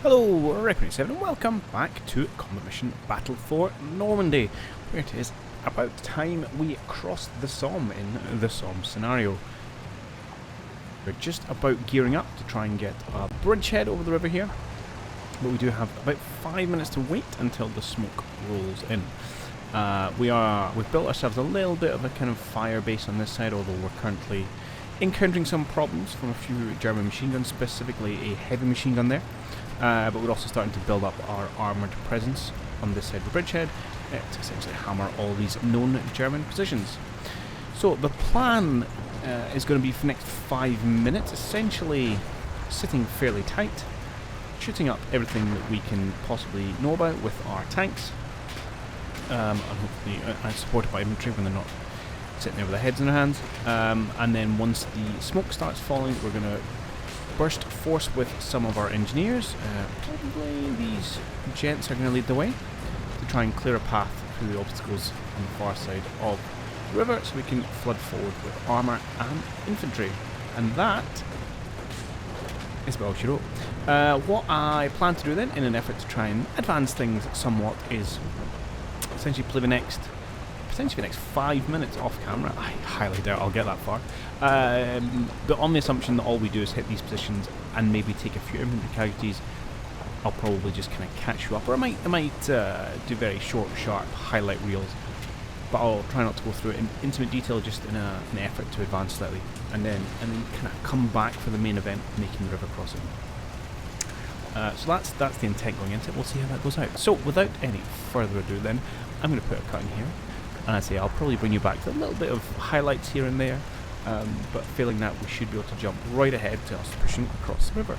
Hello, Reckoning7 and welcome back to Combat Mission Battle for Normandy, where it is about time we crossed the Somme in the Somme scenario. We're just about gearing up to try and get a bridgehead over the river here, but we do have about 5 minutes to wait until the smoke rolls in. We've built ourselves a little bit of a kind of fire base on this side, although we're currently encountering some problems from a few German machine guns, specifically a heavy machine gun there. But we're also starting to build up our armoured presence on this side of the bridgehead to essentially hammer all these known German positions. So the plan is going to be for the next 5 minutes, essentially sitting fairly tight, shooting up everything that we can possibly know about with our tanks, and hopefully supported by infantry when they're not sitting there with their heads in their hands. And then once the smoke starts falling, we're going to burst force with some of our engineers. Probably these gents are going to lead the way to try and clear a path through the obstacles on the far side of the river so we can flood forward with armour and infantry. And that is about all she wrote. What I plan to do then, in an effort to try and advance things somewhat, is essentially play potentially the next 5 minutes off camera. I highly doubt I'll get that far. But on the assumption that all we do is hit these positions and maybe take a few infantry casualties, I'll probably just kind of catch you up. Or I might do very short, sharp highlight reels. But I'll try not to go through it in intimate detail, just in an effort to advance slightly, and then kind of come back for the main event, making the river crossing. So that's the intent going into it. We'll see how that goes out. So without any further ado, then I'm going to put a cut in here. And I say I'll probably bring you back to a little bit of highlights here and there, but failing that, we should be able to jump right ahead to us pushing across the river.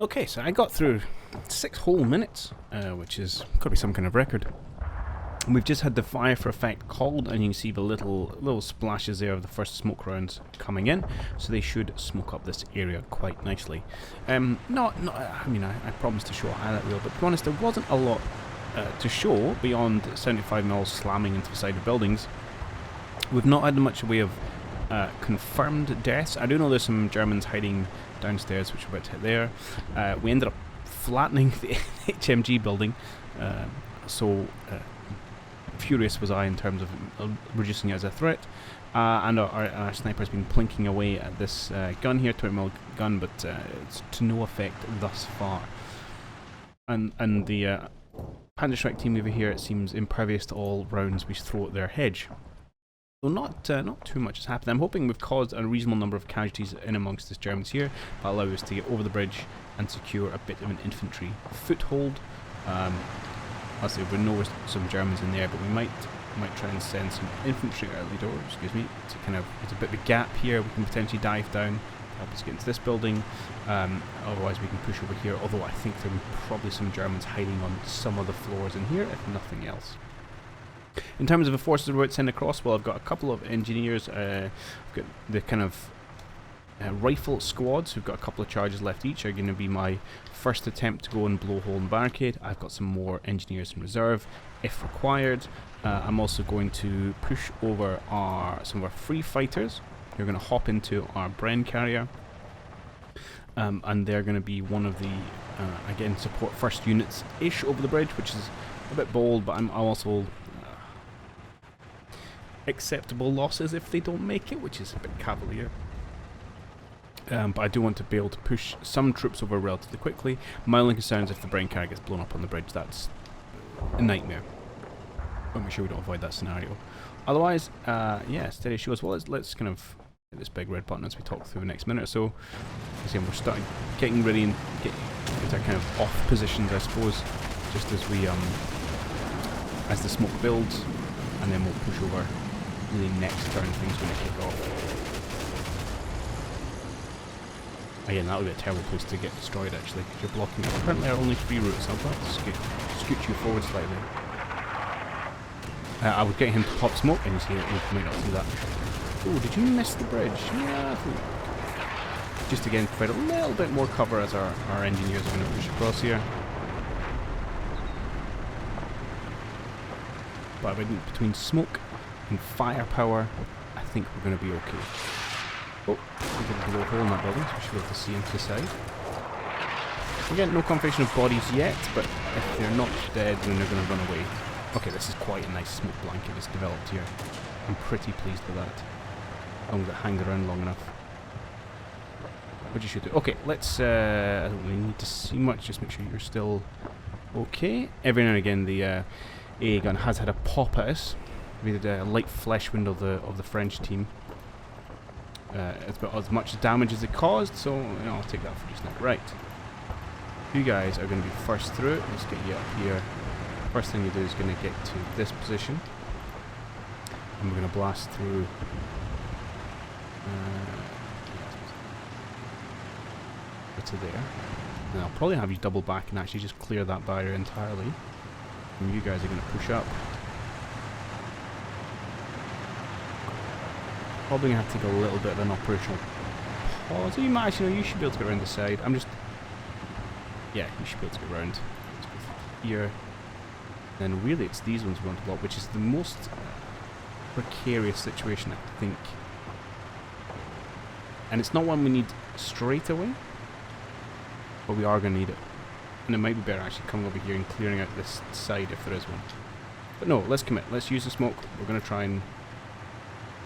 Okay, so I got through 6 whole minutes, which is got to be some kind of record. And we've just had the fire for effect called, and you can see the little splashes there of the first smoke rounds coming in, so they should smoke up this area quite nicely. I mean, I promised to show a highlight reel, but to be honest, there wasn't a lot to show beyond 75 mils slamming into the side of buildings. We've not had much way of confirmed deaths. I do know there's some Germans hiding downstairs, which we're about to hit there. We ended up flattening the HMG building, so furious was I in terms of reducing it as a threat. And our sniper's been plinking away at this gun here, 20mm gun, but it's to no effect thus far. And the Panzer Strike team over here, it seems impervious to all rounds we throw at their hedge. So not too much has happened. I'm hoping we've caused a reasonable number of casualties in amongst the Germans here, that allow us to get over the bridge and secure a bit of an infantry foothold. Obviously we know there's some Germans in there, but we might try and send some infantry early doors, to kind of, there's a bit of a gap here, we can potentially dive down, help us get into this building. Otherwise we can push over here, although I think there are probably some Germans hiding on some of the floors in here, if nothing else. In terms of the forces we're about to send across, well, I've got a couple of engineers. I've got the kind of rifle squads who've got a couple of charges left each, are going to be my first attempt to go and blow a hole in the barricade. I've got some more engineers in reserve if required. I'm also going to push over some of our free fighters. They're going to hop into our Bren carrier, and they're going to be one of the again, support first units ish over the bridge, which is a bit bold, but I'm also acceptable losses if they don't make it, which is a bit cavalier. But I do want to be able to push some troops over relatively quickly. My only concern is if the Bren carrier gets blown up on the bridge. That's a nightmare. I'll make sure we don't avoid that scenario. Otherwise, yeah, steady shows. Well, let's kind of hit this big red button as we talk through the next minute or so. We're starting getting ready and get our kind of off positions, I suppose, just as we as the smoke builds, and then we'll push over really next turn things when they kick off. Again, that would be a terrible place to get destroyed, actually, because you're blocking it. Apparently there are only 3 routes, so I'll have to scoot you forward slightly. I would get him to pop smoke, and you see it, we might not do that. Oh, did you miss the bridge? Yeah, I think. Just again, provide a little bit more cover as our engineers are going to push across here. But between smoke and firepower, I think we're going to be okay. Oh, we did a blow hole in that building, so we should be able to see into the side. Again, no confirmation of bodies yet, but if they're not dead, then they're going to run away. Okay, this is quite a nice smoke blanket that's developed here. I'm pretty pleased with that. As long as it hangs around long enough. What you should do? Okay, let's, I don't really need to see much, just make sure you're still okay. Every now and again the AA gun has had a pop at us. We did a light flesh wound of the French team. It's about as much damage as it caused, so you know, I'll take that for just now. Right. You guys are going to be first through. Let's get you up here. First thing you do is going to get to this position. And we're going to blast through. To there. And I'll probably have you double back and actually just clear that barrier entirely. And you guys are going to push up. Probably going to have to take a little bit of an operational pause. You might actually, you should be able to get around the side. I'm just... Yeah, you should be able to get around. Here. Then really it's these ones we want to block, which is the most precarious situation, I think. And it's not one we need straight away. But we are going to need it. And it might be better actually coming over here and clearing out this side if there is one. But no, let's commit. Let's use the smoke. We're going to try and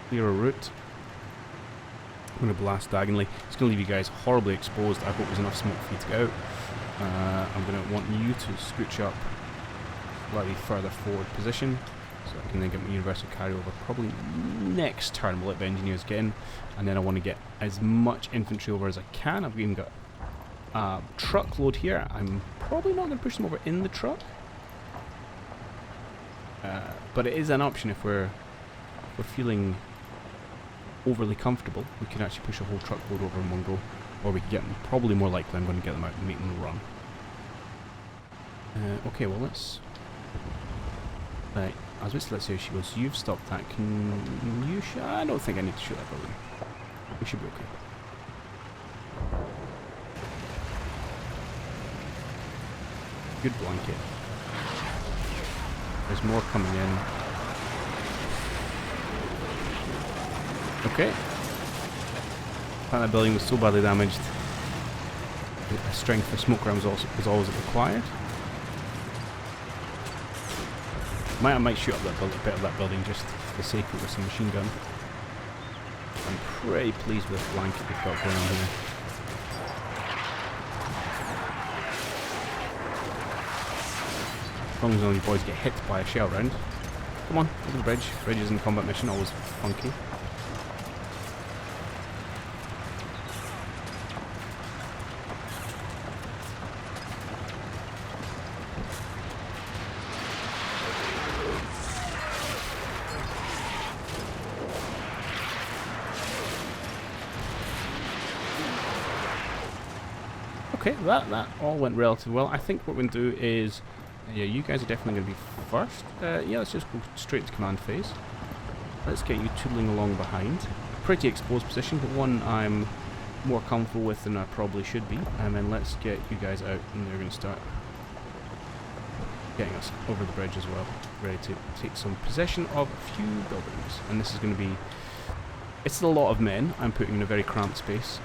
clear a route. I'm going to blast diagonally. It's going to leave you guys horribly exposed. I hope there's enough smoke for you to get out. I'm going to want you to scooch up slightly further forward position. So I can then get my universal carryover probably next turn. We'll let the engineers get in. And then I want to get as much infantry over as I can. I've even got truckload here. I'm probably not going to push them over in the truck, but it is an option if we're feeling overly comfortable. We can actually push a whole truckload over in one go, or we can get them. Probably more likely, I'm going to get them out and make them run. Okay, well let's. Right, I was just let's say she goes. You've stopped that. Can you? I don't think I need to shoot that building. We should be okay. Good blanket. There's more coming in. Okay. That building was so badly damaged. The strength for smoke rounds was always required. I might shoot up that bit of that building just for the sake of it with some machine gun. I'm pretty pleased with the blanket we've got going on here. As long as none of you boys get hit by a shell round. Come on, over the bridge. Bridges in combat mission, always funky. Okay, that all went relatively well. I think what we're going to do is... Yeah, you guys are definitely going to be first. Yeah, let's just go straight to command phase. Let's get you tootling along behind. Pretty exposed position, but one I'm more comfortable with than I probably should be. And then let's get you guys out, and they're going to start getting us over the bridge as well. Ready to take some possession of a few buildings. And this is going to be... It's a lot of men I'm putting in a very cramped space.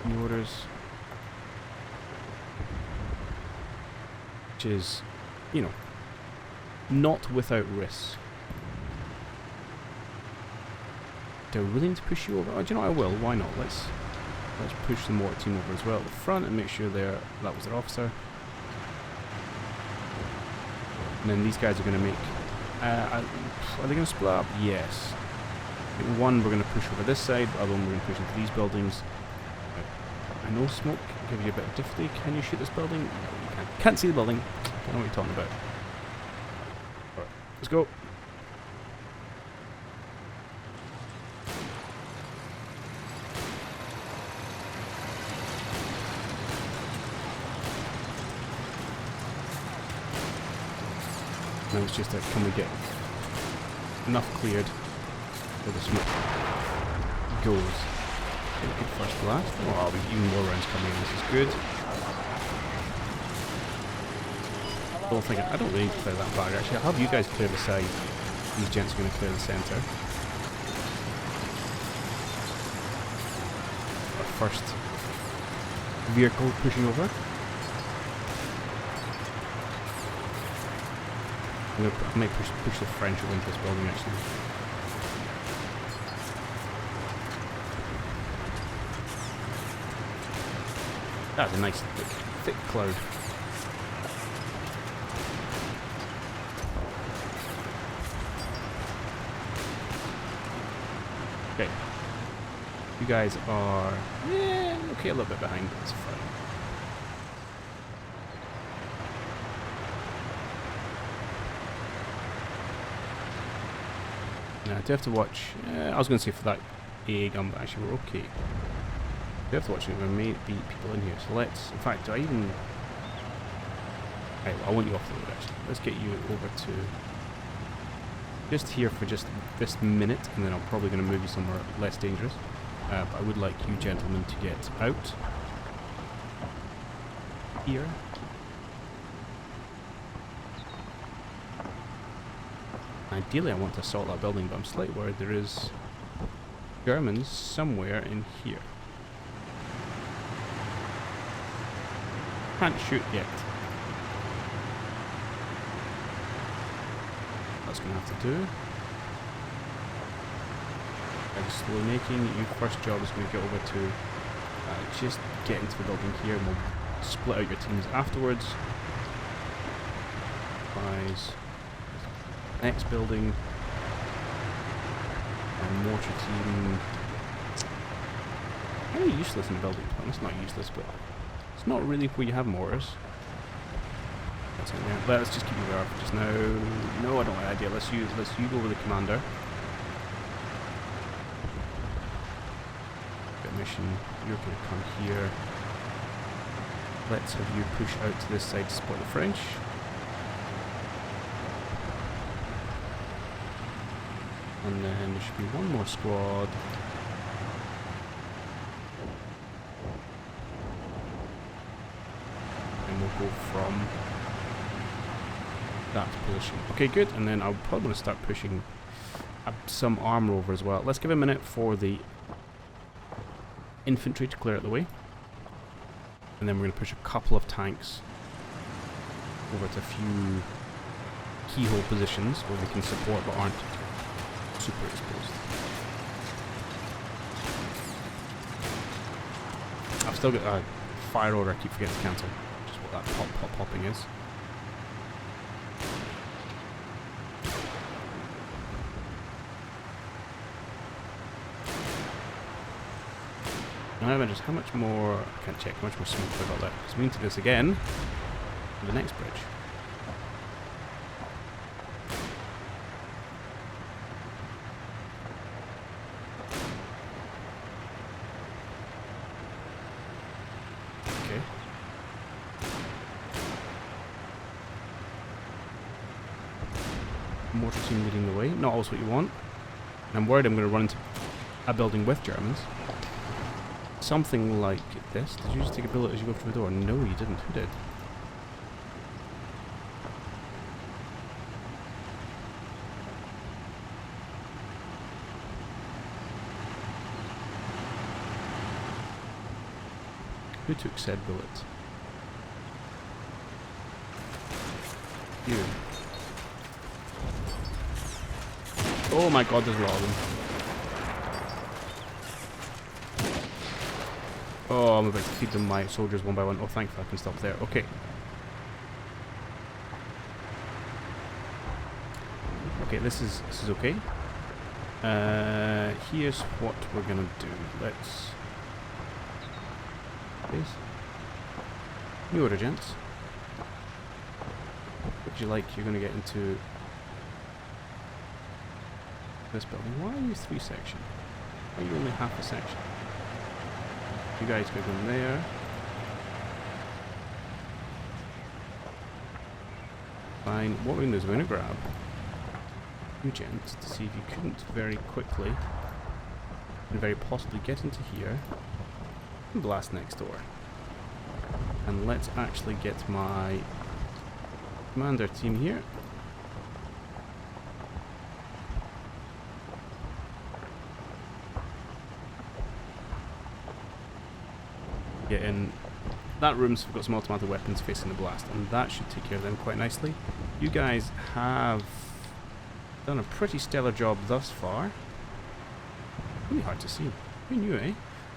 New orders... is, you know, not without risk. They're willing to push you over. Oh, do you know what, I will. Why not? Let's push the mortar team over as well at the front and make sure that was their officer. And then these guys are going to make. Are they going to split up? Yes. I think one we're going to push over this side. The other one we're going to push into these buildings. I know smoke can give you a bit of difficulty. Can you shoot this building? No, you can't. Can't see the building. Don't know what you're talking about. Alright, let's go. Now it's just can we get enough cleared where the smoke goes. Good first blast. Oh, I'll be even more rounds coming in. This is good. I don't really need to clear that barrier. Actually, I'll have you guys clear the side. These gents are going to clear the centre. Our first vehicle pushing over. I might push the French over into this building actually. That's a nice thick cloud. Okay. You guys are okay, a little bit behind, but it's fine. Now I do have to watch. I was going to say for that AA gun, but actually we're okay. We have to watch it. There may be people in here, so let's. In fact, do I even? Right, well, I want you off the road actually. Let's get you over to just here for just this minute, and then I'm probably going to move you somewhere less dangerous. But I would like you gentlemen to get out here. Ideally, I want to assault that building, but I'm slightly worried there is Germans somewhere in here. Can't shoot yet. That's going to have to do. I'm slowly making. Your first job is going to get over to just get into the building here, and we'll split out your teams afterwards. Supplies. Next building. And mortar team. Kind of useless in the building. Well, it's not useless, but it's not really where you have mortars. That's in there. Let's just keep you there for just now. No, I don't like that idea. Let's you go with the commander. Mission. You're going to come here. Let's have you push out to this side to support the French. And then there should be one more squad. And we'll go from that position. Okay, good. And then I'll probably want to start pushing some armor over as well. Let's give a minute for the infantry to clear out the way, and then we're going to push a couple of tanks over to a few keyhole positions where we can support but aren't super exposed. I've still got a fire order I keep forgetting to cancel, just what that popping is. Now just how much more, I can't check how much more smoke I've got left, because we need to do this again for the next bridge. Okay. Mortar team leading the way, not always what you want. And I'm worried I'm going to run into a building with Germans. Something like this. Did you just take a bullet as you go through the door? No, you didn't. Who did? Who took said bullet? You. Oh my god, there's a lot of them. Oh, I'm about to feed them my soldiers one by one. Oh, thankfully I can stop there. Okay. Okay, this is okay. Here's what we're gonna do. Let's. Please. New order, gents. Would you like? You're gonna get into this building. Why are you 3 section? Why are you only half a section? You guys go in there. Fine. What we're going to do is we're going to grab you gents to see if you couldn't very quickly and very possibly get into here and blast next door. And let's actually get my commander team here. Get in that room's got some automatic weapons facing the blast, and that should take care of them quite nicely. You guys have done a pretty stellar job thus far. Really hard to see. Who knew, eh?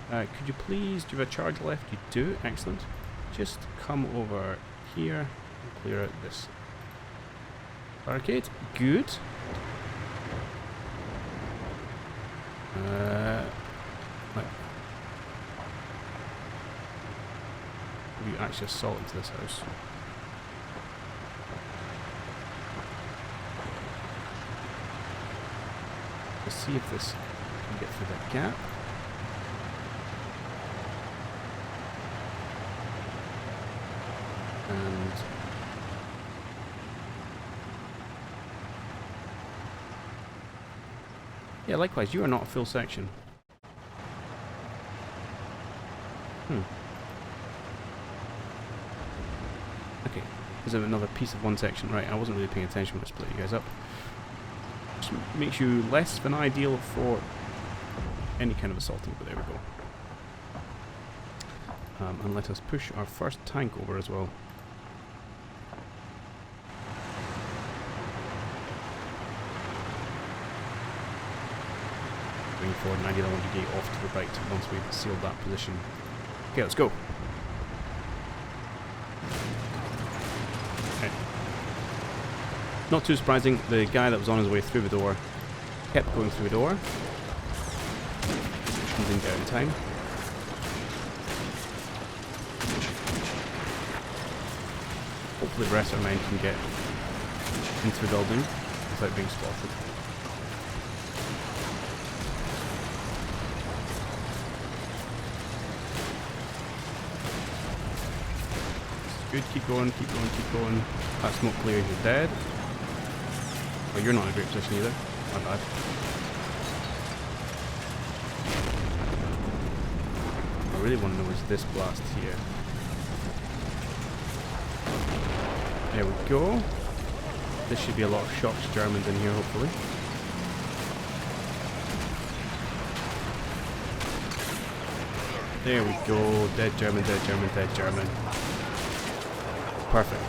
Could you please, do you have a charge left? You do, excellent. Just come over here and clear out this barricade. Good. Right. You actually assault into this house. Let's see if this can get through that gap. And yeah, likewise, you are not a full section. Okay, there's another piece of one section. Right, I wasn't really paying attention when I split you guys up. Just makes you less than ideal for any kind of assaulting, but there we go. And let us push our first tank over as well. Bring forward, and ideally I want to get off to the right once we've sealed that position. Okay, let's go. Okay. Not too surprising, the guy that was on his way through the door kept going through the door. Didn't get out in time. Hopefully the rest of our men can get into the building without being spotted. Good, keep going, keep going, keep going. That smoke clears, you're dead. Oh, you're not in a great position either. My bad. I really want to know is this blast here. There we go. This should be a lot of shocked Germans in here, hopefully. There we go. Dead German, dead German, dead German. Perfect.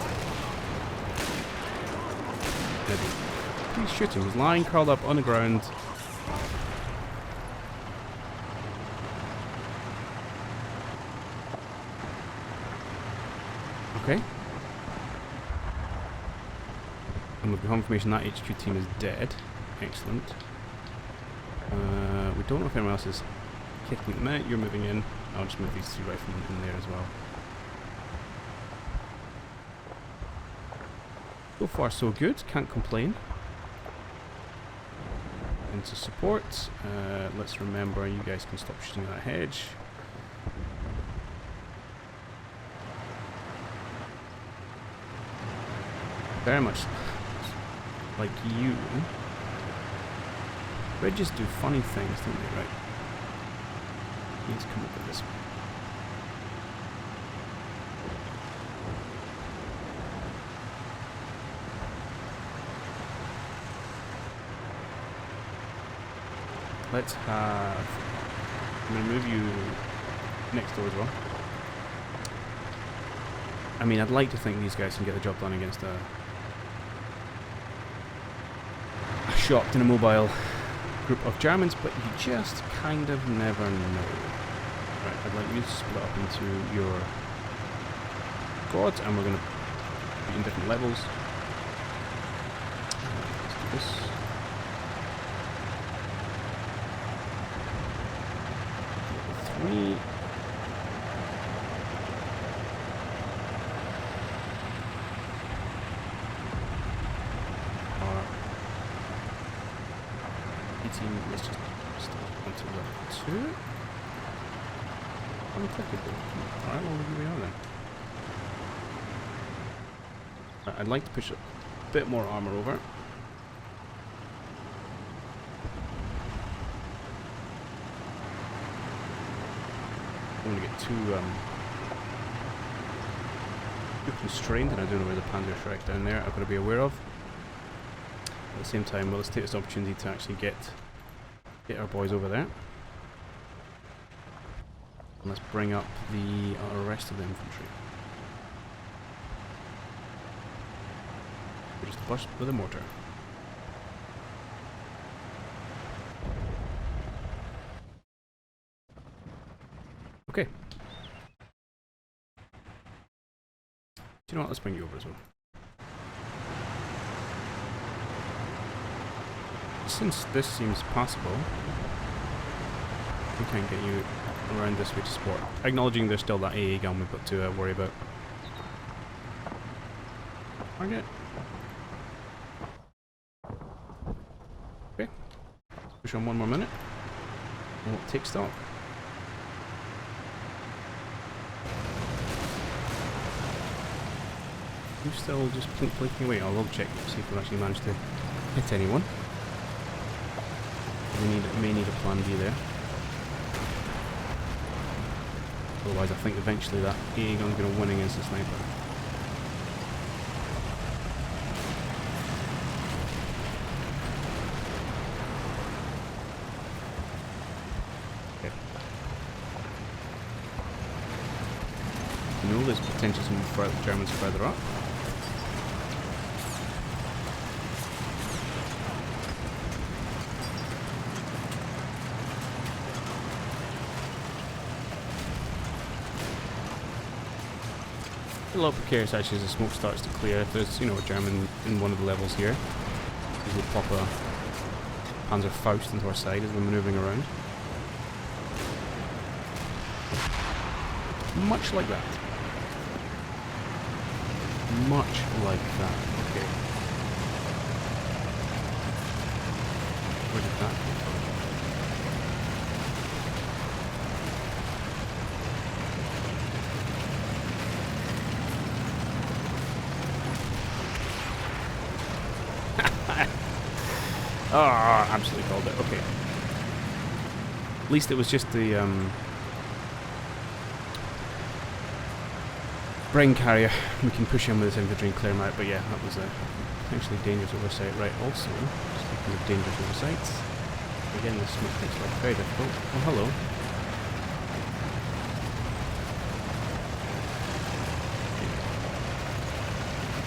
Please shoot him. He's lying curled up on the ground. Okay. And with the confirmation that HQ team is dead. Excellent. We don't know if anyone else is kicking at the minute. You're moving in. I'll just move these two riflemen in there as well. So far so good, can't complain. Into support. Let's remember you guys can stop shooting at that hedge. Very much like you. Bridges do funny things, don't they, right? Let's come up with this. Let's have... I'm going to move you next door as well. I mean, I'd like to think these guys can get the job done against a shocked and immobile group of Germans, but you just kind of never know. Right, I'd like you to split up into your squads, and we're going to be in different levels. Let's do this. Level 3. Let's just start onto level 2. Unclickable. Alright, well, here we are then. Right, I'd like to push a bit more armour over. I don't want to get too constrained, and I don't know where the Panzer Shrek down there I've got to be aware of. At the same time, well, let's take this opportunity to actually get our boys over there. And let's bring up the rest of the infantry. We just burst with a mortar. Okay. Do you know what? Let's bring you over as well. Since this seems possible, we can get you around this way to support. Acknowledging there's still that AA gun we've got to worry about. Target. Okay. Push on one more minute. And we'll take stock. You're still just blinking away. I'll check to see if we've actually managed to hit anyone. We may need a plan B there. Otherwise I think eventually that AA gun's going to win against the sniper. Okay. No, there's potential some Germans further up. A little precarious actually as the smoke starts to clear. If there's, you know, a German in one of the levels here, we'll pop a Panzer Faust into our side as we're manoeuvring around. Much like that. Much like that. Okay. Where did that come from? Oh, absolutely called it. Okay. At least it was just the brain carrier. We can push in with this infantry and clear them out, but yeah, that was a potentially dangerous oversight. Right, also, speaking of dangerous oversights, again, this smoke makes life very difficult. Oh, hello.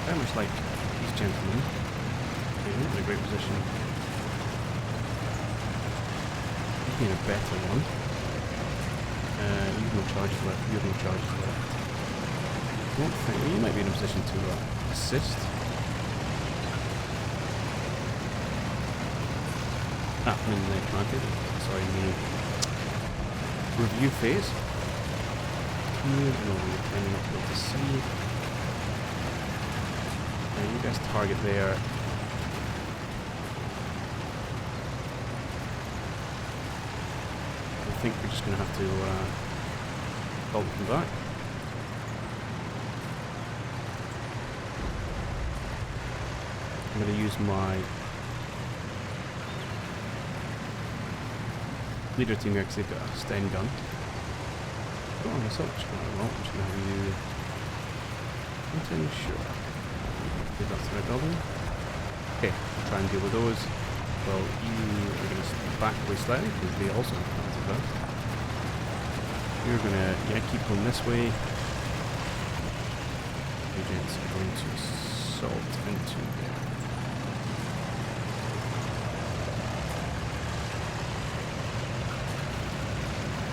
Very much like these gentlemen. Okay, not in a great position. In a better one. You have no charges left. You have no charges left. I don't think you might be in a position to assist. In the command sorry, in the review phase. No, we're trying not to be able to see. You guys target there. I think we're just going to have to call them back. I'm going to use my leader team here because they've got a Sten gun. Oh, I'm just going to have you. Sure. Did that to my building. Okay, I'll try and deal with those. Well, you are going to back away slightly because they also have planted that. You're going to, keep going this way. Agents are going to assault into there.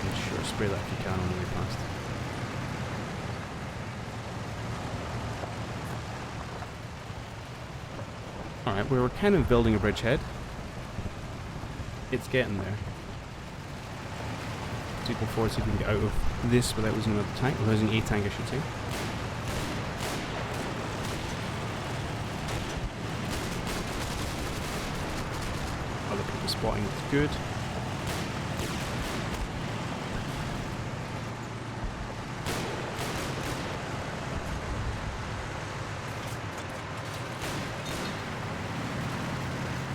And sure, spray that if you can on the way past. Alright, we were kind of building a bridgehead. It's getting there. Let's go forward, see if we can get out of this without losing another tank. We're losing a tank, I should say. Other people spotting is good.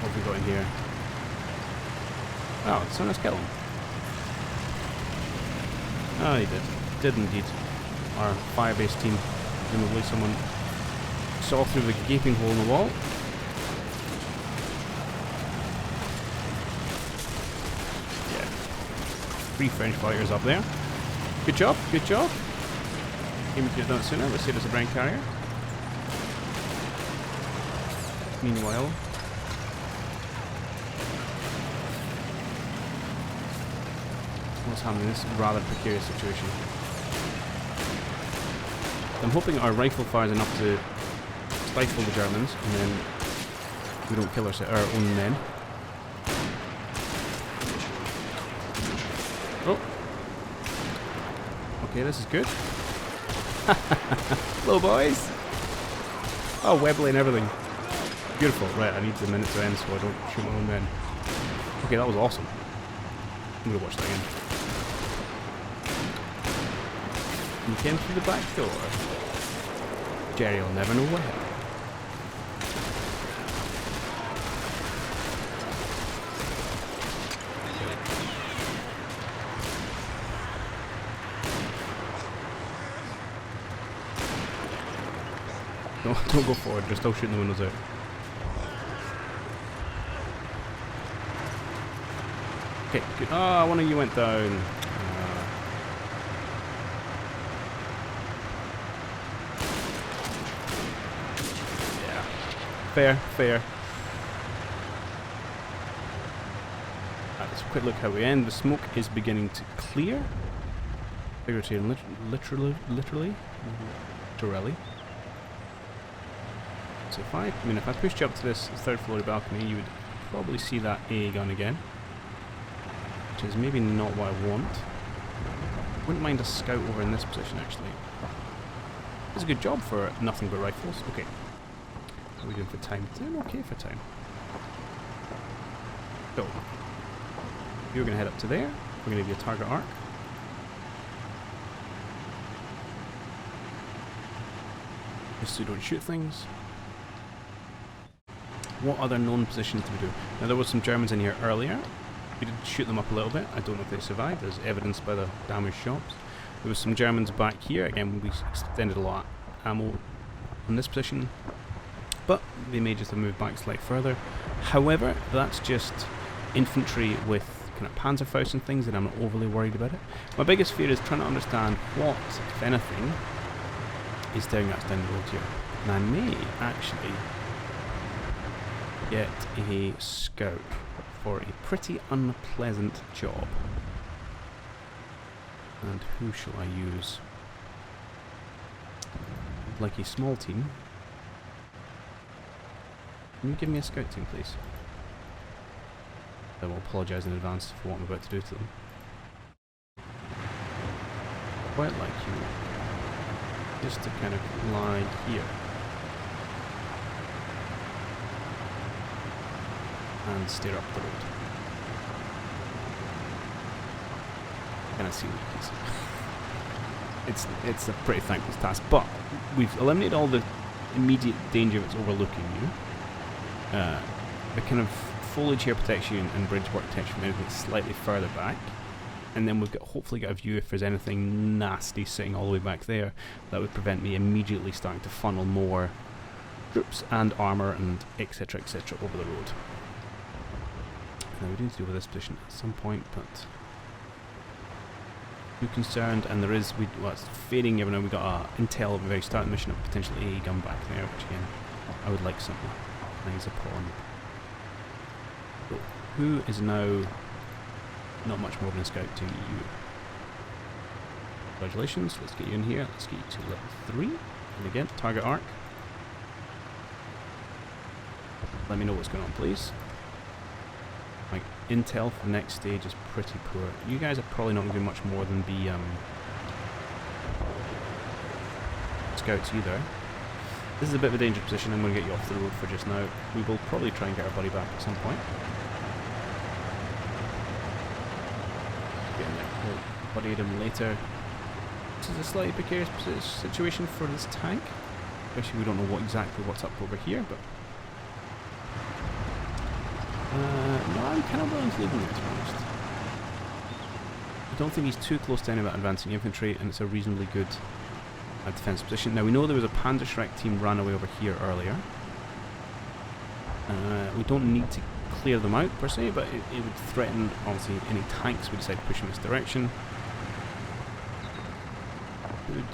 What have we got in here? Oh, it's on a skeleton. Oh, he did. Did indeed. Our firebase team, presumably someone saw through the gaping hole in the wall. Yeah. 3 French fighters up there. Good job, good job. Maybe we could have done it sooner. Let's see if there's a brain carrier. Meanwhile, what's happening in this rather precarious situation? I'm hoping our rifle fires enough to stifle the Germans, and then we don't kill our own men. Oh. Okay, this is good. Hello, boys. Oh, Webley and everything. Beautiful. Right, I need the minute to end so I don't shoot my own men. Okay, that was awesome. I'm gonna watch that again. You came through the back door. Jerry will never know where. No, don't go forward, they're still shooting the windows out. Okay, good. Ah, one of you went down. Yeah. Fair, fair. Let's have a quick look how we end. The smoke is beginning to clear. Figuratively and literally. So if I pushed you up to this third floor balcony, you would probably see that A gun again. Which is maybe not what I want. Wouldn't mind a scout over in this position, actually. It's a good job for nothing but rifles. Okay. How are we doing for time? Doing okay for time. So, you're going to head up to there. We're going to give you a target arc. Just so you don't shoot things. What other known positions do we do? Now there was some Germans in here earlier. We did shoot them up a little bit. I don't know if they survived, as evidenced by the damaged shops. There was some Germans back here. Again, we extended a lot of ammo in this position, but they may just have moved back slightly further. However, that's just infantry with kind of Panzerfaust and things, and I'm not overly worried about it. My biggest fear is trying to understand what, if anything, is staring us down the road here. And I may actually get a scout for a pretty unpleasant job. And who shall I use? I'd like a small team. Can you give me a scout team, please? I will apologise in advance for what I'm about to do to them. Quite like you. Just to kind of lie here. And steer up the road. Can I see what you can see? It's a pretty thankless task, but we've eliminated all the immediate danger that's overlooking you. The kind of foliage here protects you and bridge work protects you from anything slightly further back. And then we've hopefully got a view if there's anything nasty sitting all the way back there that would prevent me immediately starting to funnel more troops and armour and etc over the road. Now we need to deal with this position at some point, but too concerned, and there is, well, it's fading every now and then. We got intel at the very start of the mission of potentially a gun back there, which again, I would like something nice upon. So, who is now not much more than a scout to you? Congratulations, let's get you in here, let's get you to level 3, and again, target arc. Let me know what's going on, please. My intel for the next stage is pretty poor. You guys are probably not going to do much more than the scouts either. This is a bit of a dangerous position. I'm going to get you off the road for just now. We will probably try and get our buddy back at some point. Get in there. We'll buddy him later. This is a slightly precarious situation for this tank. Especially we don't know exactly what's up over here, but no, I'm kind of willing to leave him there, to be honest. I don't think he's too close to any of that advancing infantry, and it's a reasonably good defensive position. Now, we know there was a Panzerschreck team ran away over here earlier. We don't need to clear them out, per se, but it would threaten, obviously, any tanks we decide to push in this direction. could...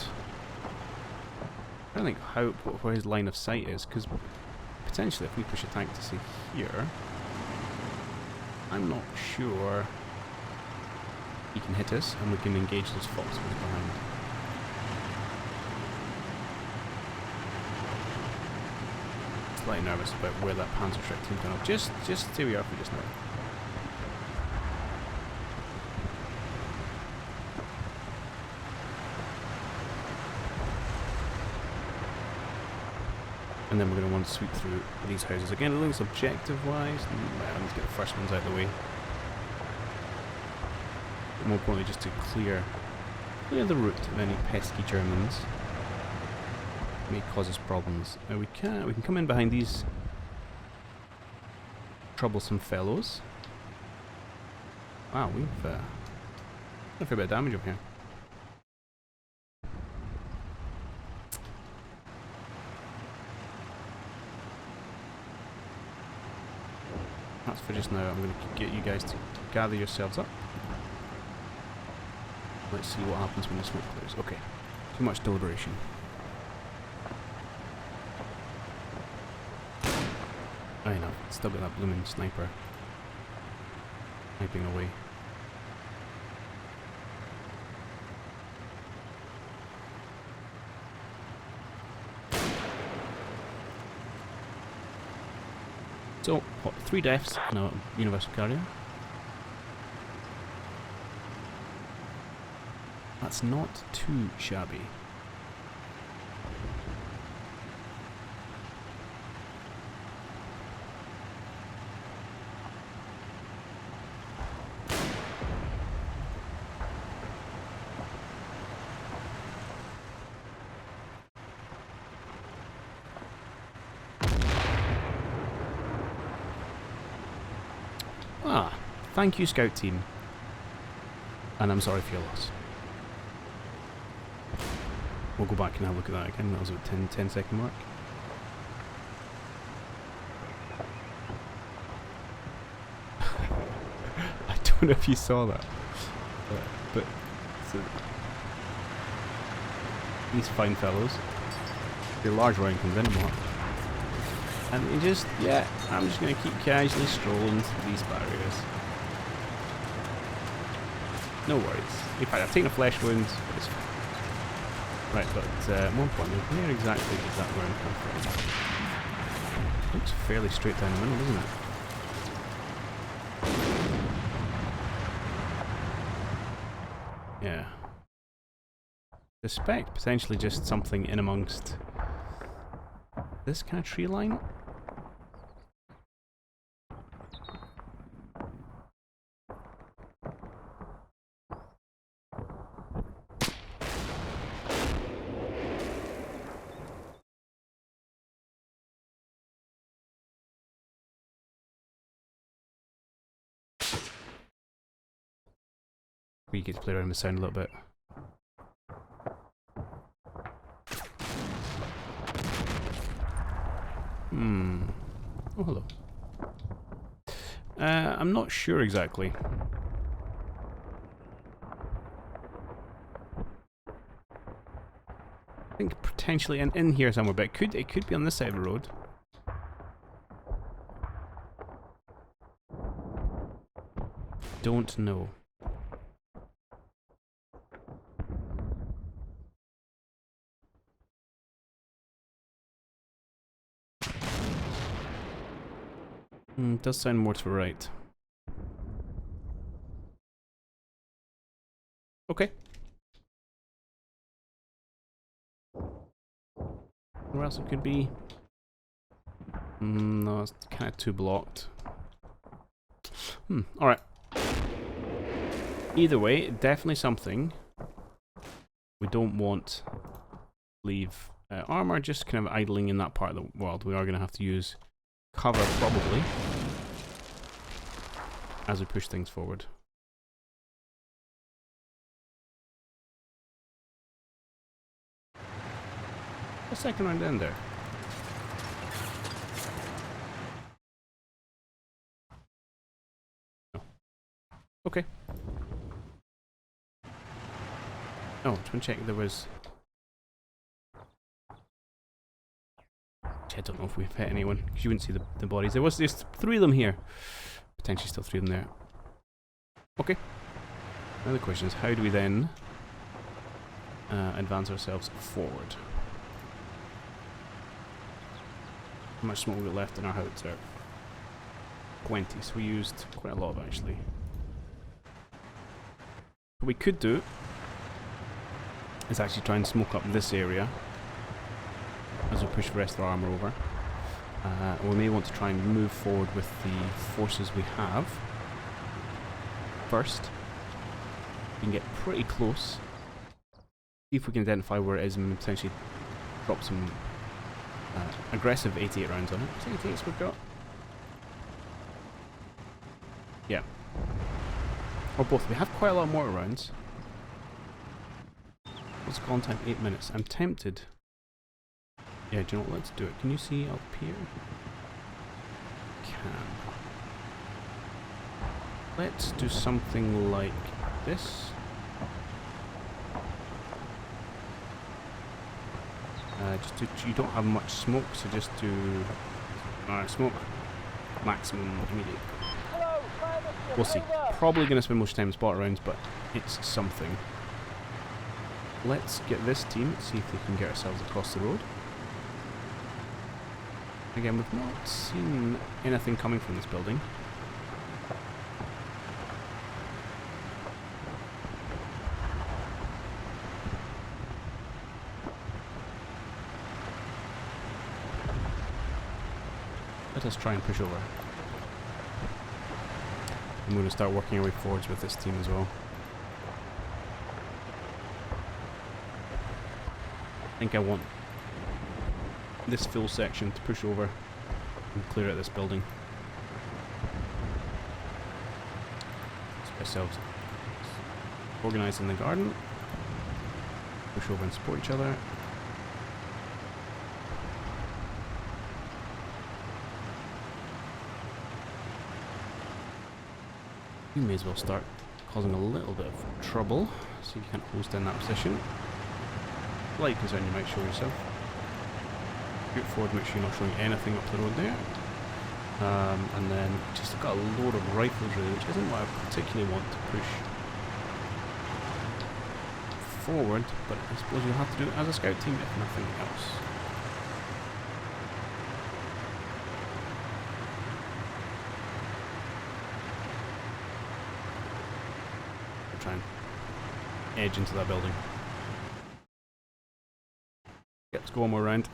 I don't think how where his line of sight is, because potentially if we push a tank to say here, I'm not sure he can hit us and we can engage those foxes behind. Slightly nervous about where that Panzerschreck team's going. Just stay where we are for just now. And then we're going to want to sweep through these houses. Again, it looks objective-wise. Let's get the first ones out of the way. But more importantly, just to clear the route of any pesky Germans. May cause us problems. We can come in behind these troublesome fellows. Wow, we've done a fair bit of damage over here. That's for just now. I'm going to get you guys to gather yourselves up. Let's see what happens when the smoke clears. Okay, too much deliberation. I know, still got that blooming sniper sniping away. So, what, 3 deaths in a universal carrier? That's not too shabby. Ah, thank you, Scout Team. And I'm sorry for your loss. We'll go back and have a look at that again. That was about 10-second mark. I don't know if you saw that. But so, these fine fellows, they're large round comes in mark. And they just, yeah, I'm just going to keep casually strolling through these barriers. No worries. In fact, I've taken a flesh wound, but it's fine. Right, but more importantly, where exactly does that round come from? Looks fairly straight down the middle, doesn't it? Yeah. Suspect potentially just something in amongst this kind of tree line. We get to play around with sound a little bit. Oh, hello. I'm not sure exactly. I think potentially in here somewhere, but it could be on this side of the road. Don't know. It does sound more to the right. Okay. Where else it could be? No, it's kind of too blocked. Alright. Either way, definitely something we don't want to leave armor just kind of idling in that part of the world. We are going to have to use cover probably as we push things forward. A second round in there. No. Okay. Oh, just want to check there was I don't know if we've hit anyone, because you wouldn't see the bodies. There's 3 of them here. Potentially still 3 of them there. Okay. Now the question is, how do we then advance ourselves forward? How much smoke we got left in our howitzer? 20, so we used quite a lot of actually. What we could do is actually try and smoke up this area as we push the rest of our armour over. We may want to try and move forward with the forces we have first. We can get pretty close. See if we can identify where it is and potentially drop some aggressive 88 rounds on it. Is it 88s we've got? Yeah. Or both. We have quite a lot of mortar rounds. What's the call time? 8 minutes. I'm tempted. Yeah, do you know what? Let's do it. Can you see up here? Can. Let's do something like this. You don't have much smoke, so just do smoke maximum immediate. We'll see. Probably going to spend most time in spot rounds, but it's something. Let's get this team, see if they can get ourselves across the road. Again, we've not seen anything coming from this building. Let us try and push over. I'm going to start working our way forwards with this team as well. I think I want this full section to push over and clear out this building. Let's get ourselves organised in the garden. Push over and support each other. You may as well start causing a little bit of trouble, so you can't hold down that position. Light concern you might show yourself. Scoot forward, make sure you're not showing anything up the road there. And then just got a load of rifles really, which isn't what I particularly want to push forward, but I suppose you'll have to do it as a scout team if nothing else. Try and edge into that building. Let's go one more round.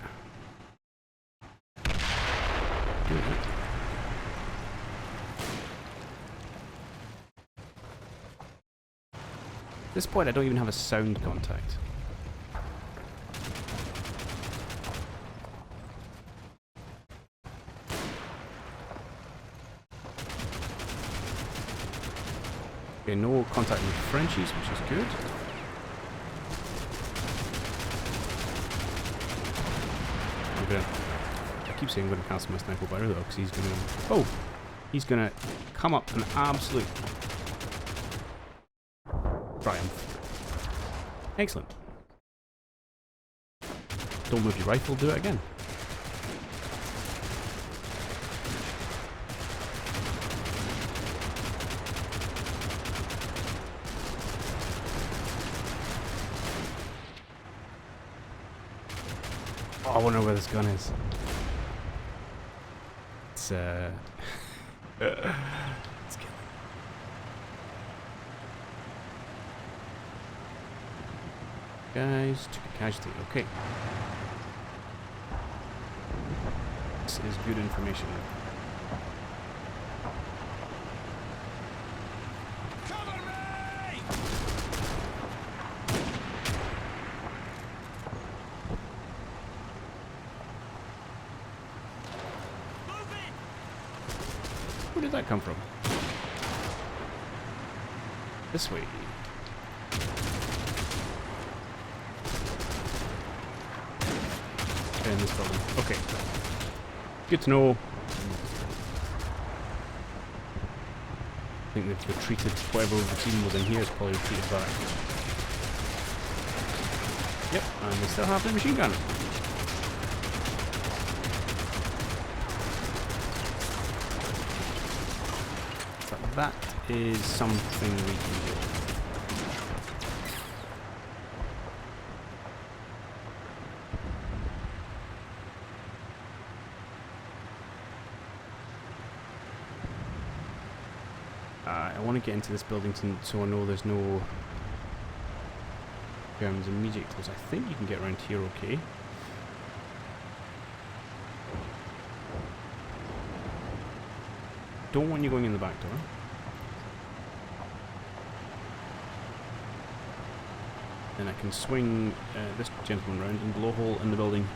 At this point I don't even have a sound contact. Okay, no contact with Frenchies, which is good. I keep saying I'm going to cancel my sniper fire though, because he's going to... Oh! He's going to come up an absolute triumph. Excellent. Don't move your rifle, do it again. Oh, I wonder where this gun is. It's it's killing. Guys, took a casualty. Okay. This is good information. Where did that come from? This way. Okay, in this building. Okay. Good to know. I think they've retreated. Whatever team was in here is probably retreated back. Yep, and they still have the machine gun. that is something we can do. I want to get into this building so I know there's no Germans immediate close. I think you can get around here okay. Don't want you going in the back door. Then I can swing this gentleman round and blow a hole in the building.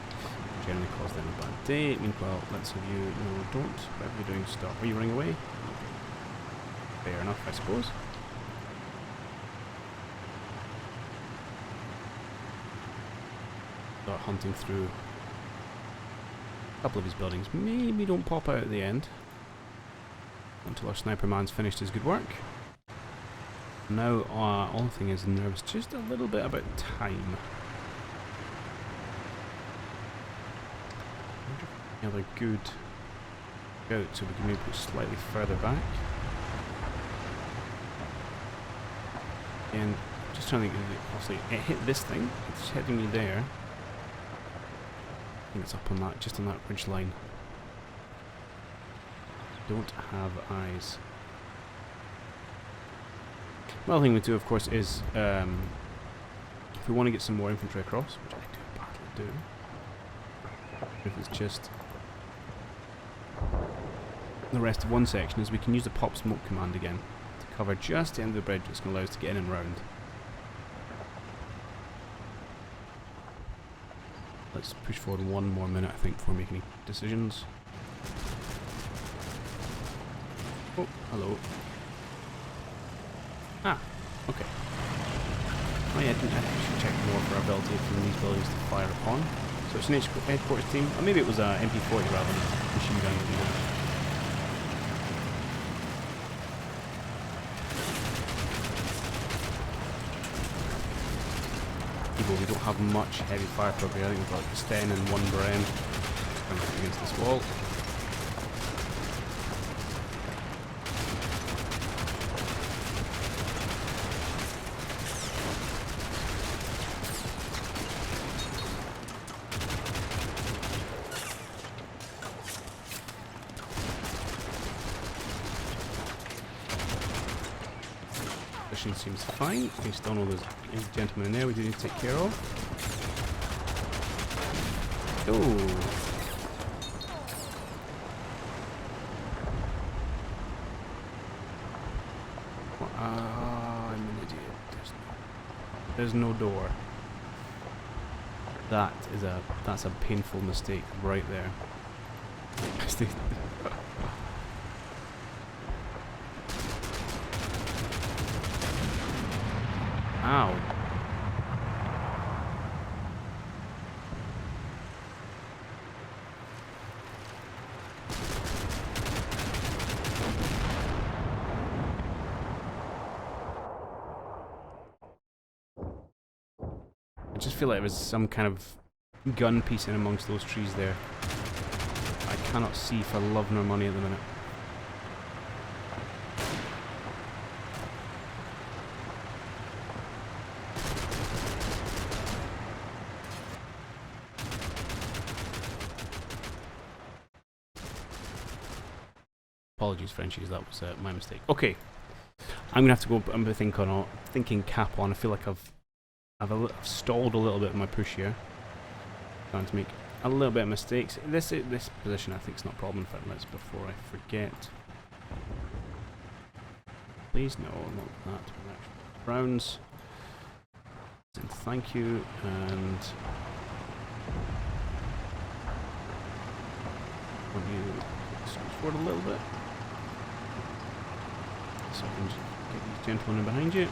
Generally cause them a bad day. Meanwhile, let's have you... No, don't. Whatever you're doing, stop. Are you running away? Fair enough, I suppose. Start hunting through a couple of his buildings. Maybe don't pop out at the end until our sniper man's finished his good work. Now, only thing is nervous just a little bit about time. Another good scout, so we can maybe put slightly further back. And just trying to think, obviously it hit this thing, it's hitting me there. I think it's up on that, just on that ridge line. Don't have eyes. Another thing we do, of course, is if we want to get some more infantry across, which I do partly do, if it's just the rest of one section, is we can use the pop smoke command again. Cover just the end of the bridge. It's going to allow us to get in and round. Let's push forward one more minute, I think, before making any decisions. Oh, hello. Ah, okay. Oh yeah, I should check more for our ability from these buildings to fire upon. So it's an headquarters team. Or maybe it was a MP40 rather than a machine gun that we had. We don't have much heavy fire probably. I think we've got like Sten and one Bren against this wall. Seems fine. We still know there's a gentleman in there we do need to take care of. Oh. I'm an idiot. There's no door. That's a painful mistake right there. Ow. I just feel like there was some kind of gun piece in amongst those trees there. I cannot see for love nor money at the minute. Apologies, Frenchies, that was my mistake. Okay, I'm gonna have to go and put a thinking cap on. I feel like I've stalled a little bit in my push here, trying to make a little bit of mistakes. This position I think is not a problem. In fact, let's before I forget. Please no, not that. Rounds. And thank you and. Want you switch forward a little bit. So I can just get these gentlemen in behind you.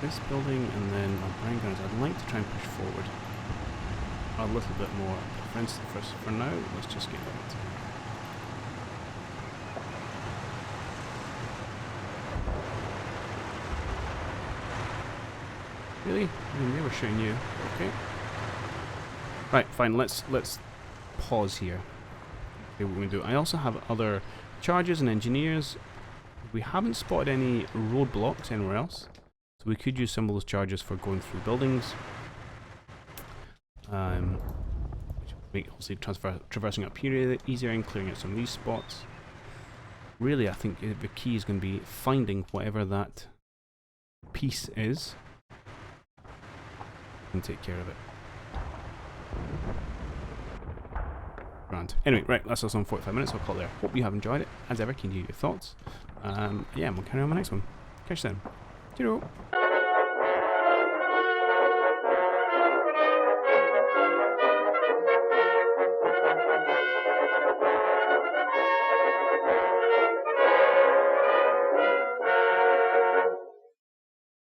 This building and then our brain guns. I'd like to try and push forward a little bit more. For now, let's just get that. Really? I mean, they were shooting you. Okay. Right, fine. Let's pause here. See what we can do. I also have other charges and engineers. We haven't spotted any roadblocks anywhere else, so we could use some of those charges for going through buildings. Which will make obviously traversing up here easier and clearing out some of these spots. Really, I think the key is going to be finding whatever that piece is and take care of it. Grand. Anyway, right, that's us on 45 minutes. I'll call it there. Hope you have enjoyed it. As ever, keen to hear your thoughts. Yeah, we'll carry on the next one. Catch you then. Cheerio.